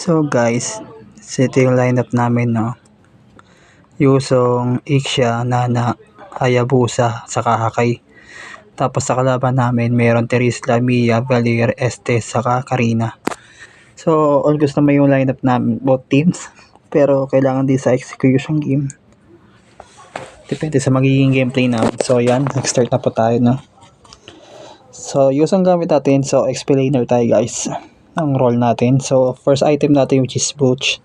So guys, ito yung lineup namin, no. Yusong, Ixia, Nana, Hayabusa, saka Hakay. Tapos sa kalaban namin, mayroon Terisla, Mia, Valir, Estes, saka Karina. So almost naman yung lineup namin, both teams. Pero kailangan din sa execution game. Depende sa magiging gameplay namin. So yan, nag-start na po tayo, no. So Yusong gamit natin, so explainer tayo guys. Ang role natin. So first item natin which is boots.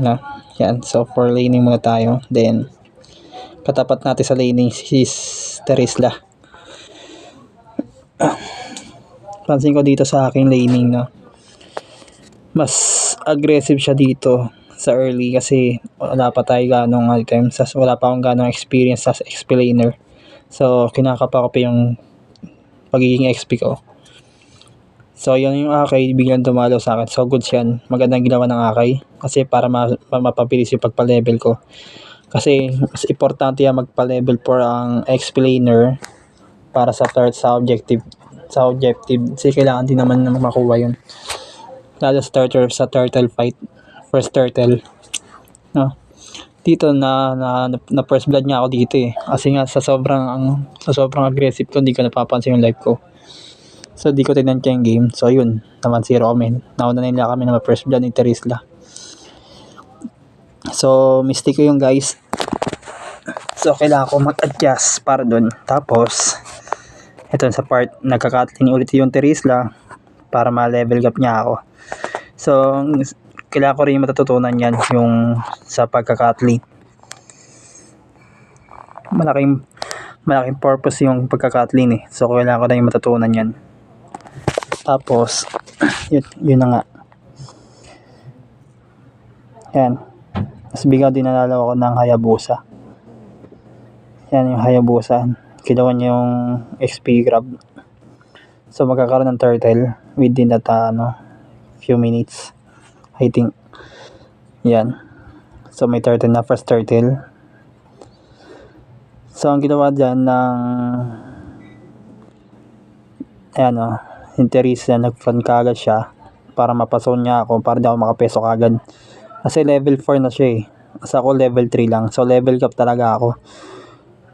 No? Yan. So for laning muna tayo. Then katapat natin sa laning is Terisla. Pansin ko dito sa aking laning, no. Mas aggressive siya dito sa early kasi wala pa tayo ganong items. Wala pa akong ganong experience sa explainer. So kinakapa ko pa yung pagiging XP ko. So yun yung Akay, biglang dumalaw sa akin. So goods yan. Magandang ginawa ng Akay kasi para mapabilis yung pagpa-level ko. Kasi mas importante yan magpa-level 4 ang explainer para sa objective. Kasi kailangan din naman makuha yun. Lalo sa turtle fight. First turtle. No? Dito na first blood niya ako dito eh. Kasi nga sa sobrang aggressive ko, hindi ko napapansin yung life ko. So di ko tignan yung game. So yun, naman 0 kami. Nauna na nila kami na first blood ni Terisla. So mistake ko yung guys. So kailangan ko mag-adjust para dun. Tapos ito sa part, nagkakatlin ulit yung Terisla para ma-level up niya ako. So kailangan ko rin matututunan yan yung sa pagkakatli. Malaking purpose yung pagkakatli eh. So kailangan ko rin matutunan yan. Tapos yun na nga. Yan. Mas bigla din nalalaw ako ng Hayabusa. Yan yung Hayabusa. Kilawan niya yung XP grab. So magkakaroon ng turtle within that few minutes. I think. Yan. So may turtle na, first turtle. So ang ginawa dyan ng yung Teresa, nag-front kagad siya para mapasok niya ako para di ako makapeso kagad. Kasi level 4 na siya eh. Kasi ako level 3 lang. So level cap talaga ako.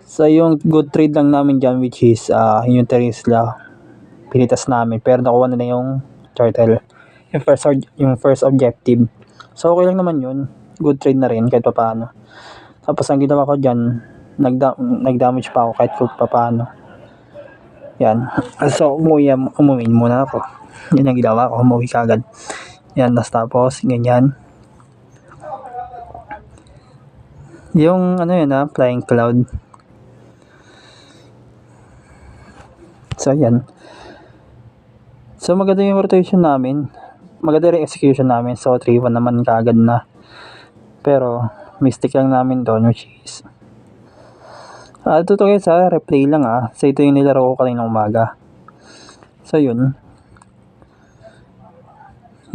So yung good trade lang namin dyan which is yung Teresa pinitas namin. Pero nakuha na yung turtle. Yung first objective. So okay lang naman yun. Good trade na rin kahit papaano. Tapos ang ginawa ko dyan, nag-damage pa ako kahit papaano. Yan. So umuwi muna ako. Yan ang ginawa ko. Umuwi kagad. Yan. Tapos ganyan. Yung flying cloud. So yan. So maganda yung rotation namin. Maganda rin execution namin. So 3-1 naman kagad na. Pero mistake lang namin doon which is ito to guys replay lang So ito yung nilaro ko kanina umaga. So yun.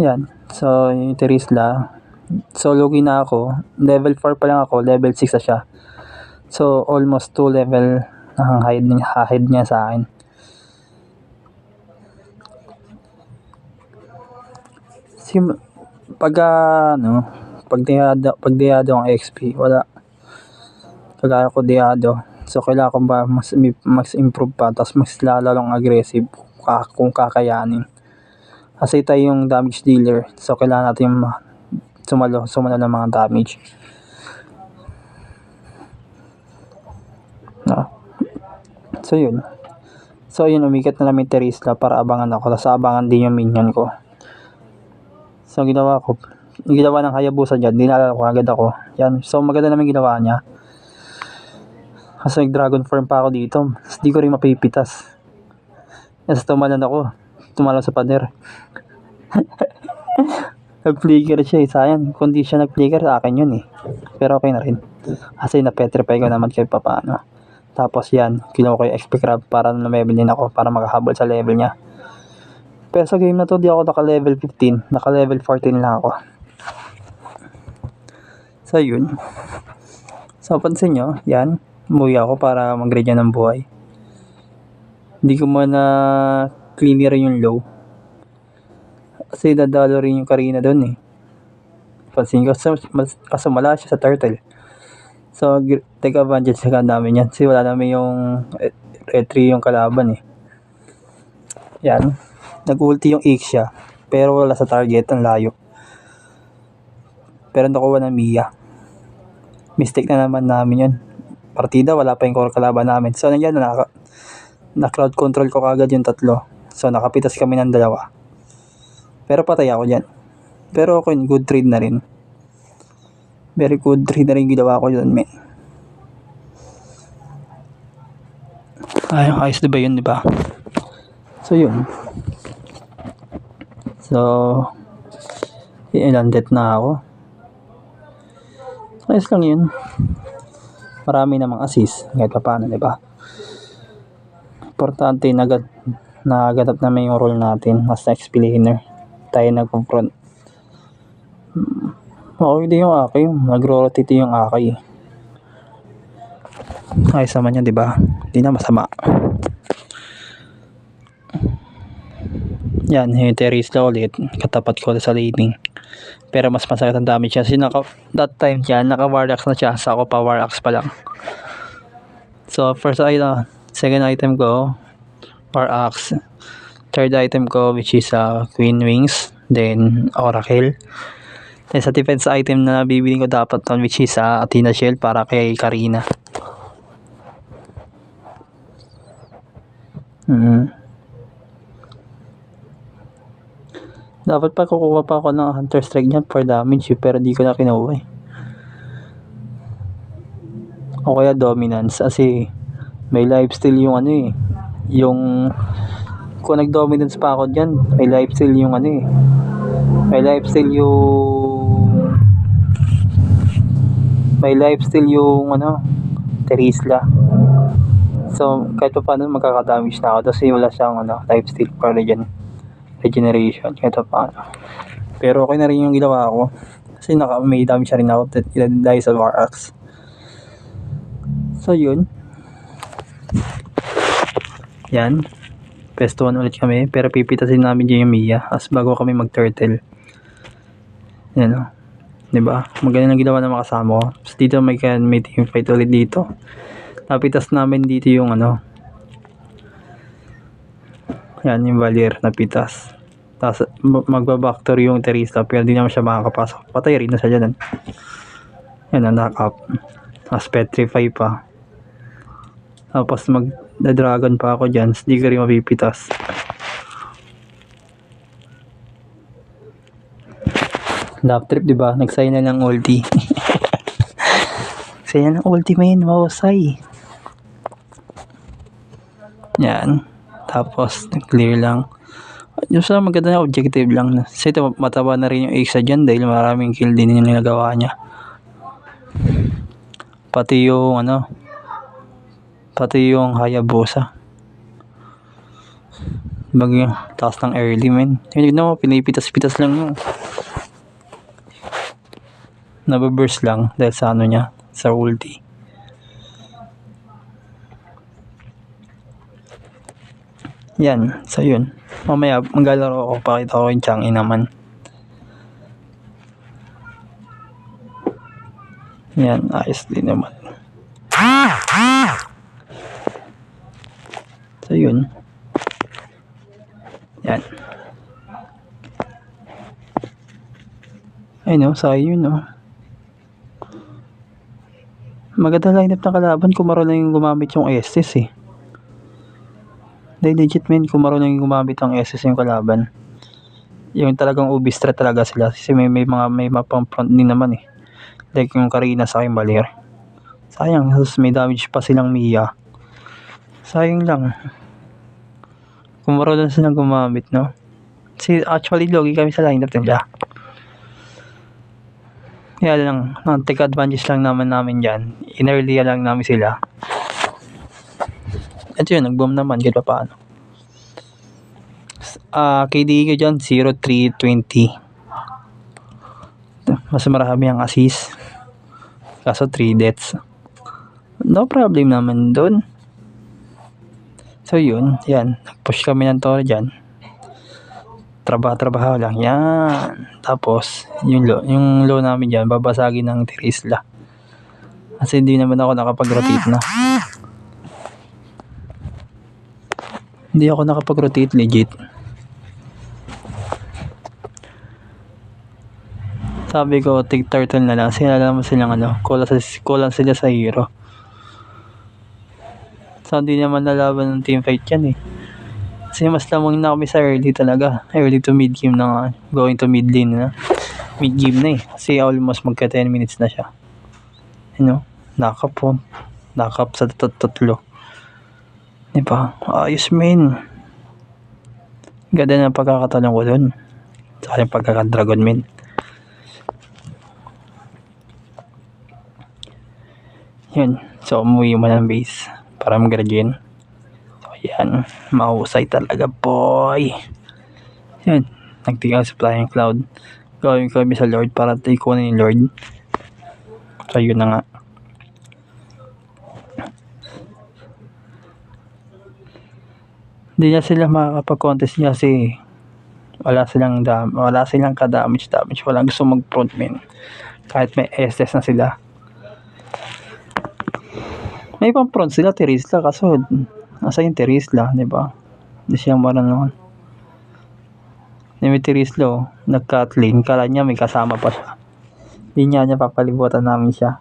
Yan. So yung Terisla. So logi na ako. Level 4 pa lang ako. Level 6 na siya. So almost 2 level hide niya sa akin. Pag diado ang XP, wala. Pag ako diado, so kailangan ko ba mas improve pa, tapos mas lalong aggressive kung kakayanin. Kasi tayo yung damage dealer, so kailangan natin sumalo ng mga damage. No. So yun, umikat na namin Terisla para abangan ako, tapos abangan din yung minion ko. So ginawa ng Hayabusa dyan, dinala ko agad ako. Yan, so maganda naman ginawa niya. Kasi nag-dragon form pa ako dito, di ko rin mapipitas. Yes, tumalan sa pader. Nag-flicker siya sayang. Kung di siya nag-flicker, sa akin yun Pero okay na rin. Kasi na-petrify ko naman kahit papaano. Tapos yan, kinuha ko yung XP crab para na-level din ako, para makahabol sa level niya. Pero sa game na to, di ako naka-level 15. Naka-level 14 lang ako. So yun. So pansin nyo, yan. Umuwi ako para mag-ready ng buhay. Hindi ko muna cleaner yung low. Kasi dadalo rin yung Karina doon eh. Pansin ko, kaso mala siya sa turtle. So, take advantage na namin yan. Kasi wala namin yung retry yung kalaban eh. Yan. Nag-ulti yung Ixia. Pero wala sa target, ang layo. Pero nakuha ng Mia. Mistake na naman namin yun. Partida, wala pa yung core kalaban namin. So, nandiyan na crowd control ko kagad yung 3. So, nakapitas kami ng 2. Pero patay ako dyan. Pero okay, good trade na rin. Very good trade na rin ginawa ko yun, men. Ayos diba yun, diba? So, yun. So, ilandet na ako. Ayos lang yun. Marami namang assist. Kahit pa paano, diba? Importante naganap namin yung role natin as explainer. Tayo nag-confront. Okay din yung Aki. Nagro-rotate yung Aki. Ayos naman yan, diba? Hindi na masama. Yan, yung Terisla ulit. Katapat ko sa laning. Pero mas masakit ang damage siya. Kasi that time dyan, naka-Warlax na siya. Sa ako pa Warlax pa lang. So, second item ko, Warlax. Third item ko, which is Queen Wings. Then, Oracle. Then, sa defense item na bibili ko dapat ton, which is Athena Shell para kay Karina. Dapat pa kukuha pa ako ng Hunter Strike niyan for damage pero di ko na kinuha eh. O kaya Dominance kasi may lifesteal yung ano eh. Yung kung nag-dominance pa ako dyan, may lifesteal yung ano eh. May lifesteal yung ano, Terisla. So kahit pa paano magkakadamage na ako kasi wala siyang ano, lifesteal para dyan. Regeneration, kahit pa paano. Pero okay na rin yung ginawa ko. Kasi may damage rin ako dahil sa Warlax. So yun. Yan. Pesto 1 ulit kami. Pero pipitasin namin dyan yung Mia. As bago kami mag-turtle. Yan o. Diba? Magaling ang ginawa ng mga kasama ko. Tapos dito may team fight ulit dito. Napitas namin dito yung ano. Yan yung Valier napitas. Tapos magbabactor yung Teresa pero di naman siya makakapasok. Patay rin na siya dyan. Yan ang knock-up. Tapos petrify pa. Tapos magda-dragon pa ako dyan. Hindi ka rin mapipitas. Lap trip diba? Nagsay na ng ulti. Nagsay na ng ulti man. Mahusay. Yan. Tapos clear lang. Yung sa maganda na objective lang. Kasi ito mataba na rin yung Ixa dyan dahil maraming kill din yung nagawa niya. Pati yung ano, pati yung Hayabusa. Bagay taas ng early men. Tignan mo, pinipitas-pitas lang yun. Nababurst lang dahil sa ano niya, sa ulti. Yan, so yun. Mamaya maglalaro ako, pakita ko yung Chang'e naman. Yan, ayos din naman. So yun. Yan. Ay no, sayang yun no. Maganda lineup ng kalaban kung marunong yung gumamit yung SS eh. Dahil legit men, kung marunong yung gumamit ng SS yung kalaban. Yung talagang ubistra talaga sila. Kasi may mapang front din naman eh. Like yung Karina sa aking Valier. Sayang, may damage pa silang Mia. Sayang lang. Kung marunong silang gumamit, no? Kasi actually, logi kami sa lineup nila. Kaya lang, take advantage lang namin dyan. In-early lang namin sila. Ito yun, nag-boom naman, kahit pa paano. KD ko dyan, 0-3-20. Mas marami ang assist. Kaso 3 deaths. No problem naman doon. So yun, yan. Nag-push kami ng toro dyan. trabaho lang. Yan. Tapos, yung low namin dyan, babasagin ng tirisla. Kasi hindi naman ako nakapag-rotate na. Hindi ako nakapag-rotate legit. Sabi ko, take turtle na lang. Kasi alam mo silang kulang sila sa hero. So, hindi naman nalaban ng team fight yan eh. Kasi mas lamang na kami sa early talaga. Early to mid game na nga. Going to mid lane na. Mid game na eh. Kasi almost magka 10 minutes na siya. You know? Nakap sa tatlo. Diba? Ayos men. Ganda na pagkakatalong ko dun. Sa yung pagkakadragon men. Yun. So, umuwi mo ng base para mag-graduate. So, yan. Mahusay talaga, boy. Yan. Nagtigang sa flying cloud. Gawin kami sa Lord para ikunin yung Lord. So, yun na nga. Hindi na sila makakapag-contest niya kasi wala silang ka-damage. Walang gusto mag-front main. Kahit may SS na sila. May pang front sila, Terisla, kaso nasa yung Terisla, diba? Hindi siya marunong. May Terisla, nag-cut lane, kala niya may kasama pa siya. Hindi niya papalibutan namin siya.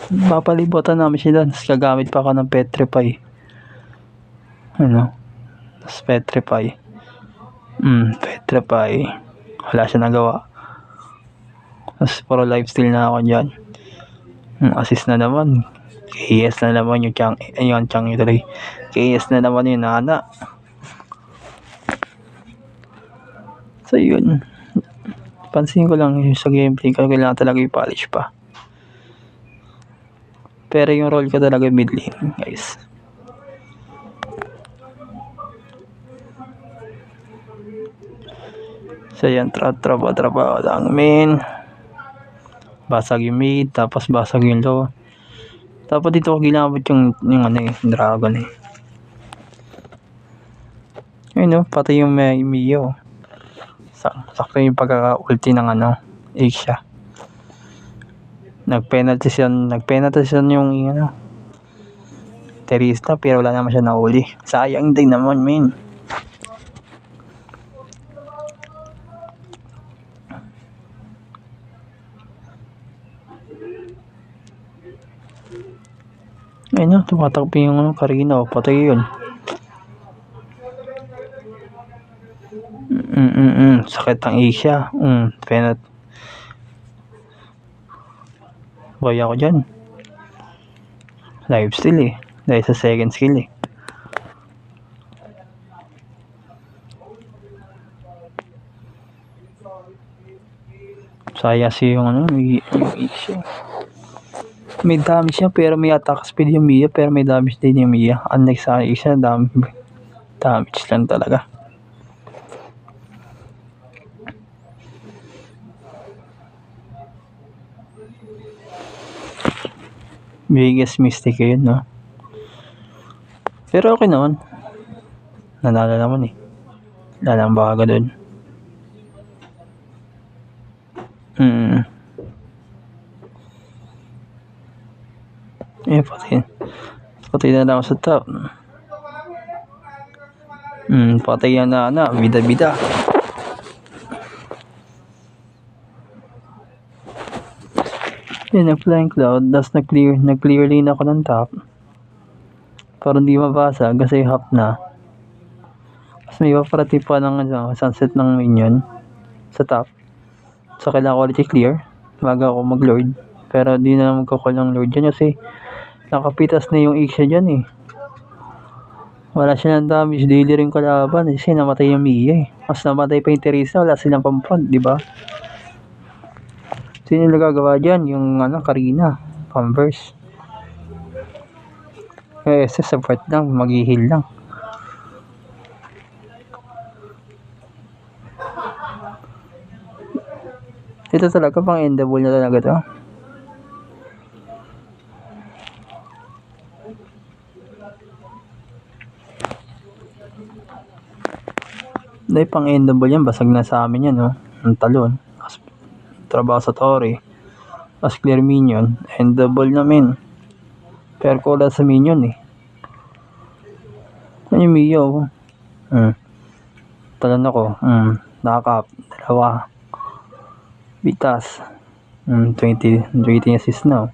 Papalibutan namin siya doon, gagamit pa ako ng Petrify. Tapos Petrify. Petrify. Wala siya nagawa. Tapos puro lifesteal na ako dyan. Assist na naman. KS na naman yung Chang yung tuloy. KS na naman yung Nana. So yun. Pansin ko lang yung sa gameplay ko, kailangan talaga i-polish pa. Pero yung role ko talaga mid lane, guys. So yan, trabaho lang men. Basag yung mid, tapos basag yung low. Tapos dito ko ginamit yung dragon eh. Ayun pati yung Mio. Sakto yung pagkaka-ulti ng Asia. Nag-penalty siya yung Terista, pero wala naman siya nahuli. Sayang din naman men. Ayun tumatakbo yung Karina, patay yun. Sakit ang Asia. Penalty. Boy ako dyan. Live still eh. Dahil sa second skill eh. Sayang yung Asia. May damage siya pero may attack speed yung Mia, pero may damage din yung Mia. Unlike sa Asia, damage lang talaga. Biggest mistake yun, no? Pero okay naman. Nanalo naman eh. Wala nang bago dun. Patay na lang ako sa top. Patay yan na. Bida. Yan, nag-flying cloud. Tapos nag-clear lane ako ng top. Para hindi mabasa kasi half na. Tapos may paparati pa ng sunset ng minion sa top. So kailangan ko ulit i-clear bago ako mag-lord. Pero di na magkakall ng lord dyan kasi nakapitas na yung Asia dyan eh. Wala siya ng damage, daily rin kalaban kasi namatay yung Mia eh. Mas namatay pa yung Teresa, wala silang pampun, di ba? Sino nagagawa dyan? Yung Karina, Converse. SS support lang, mag-heal lang. Ito talaga pang endable na talaga to. Dahil pang endable yan, basag na sa amin yan, no? Ang talon. Tapos, trabaho sa Torre. Tapos clear minion, endable namin. Pero wala sa minion eh. Ano yung Mio? Talon ako. Nakakap. Dalawa. Bitas. 20 assist na.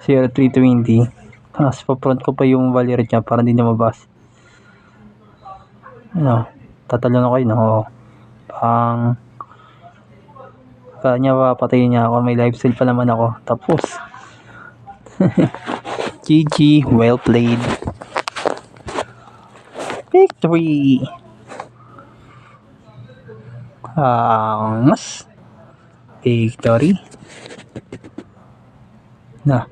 0-3-20. Tapos pa-front ko pa yung Valier niya para hindi niya mabas. Ano? Tatalon ako yun. Oo. Kanya papatayin niya ako. May lifesteal pa naman ako. Tapos. GG. Well played. Victory. Mas. Victory. Na.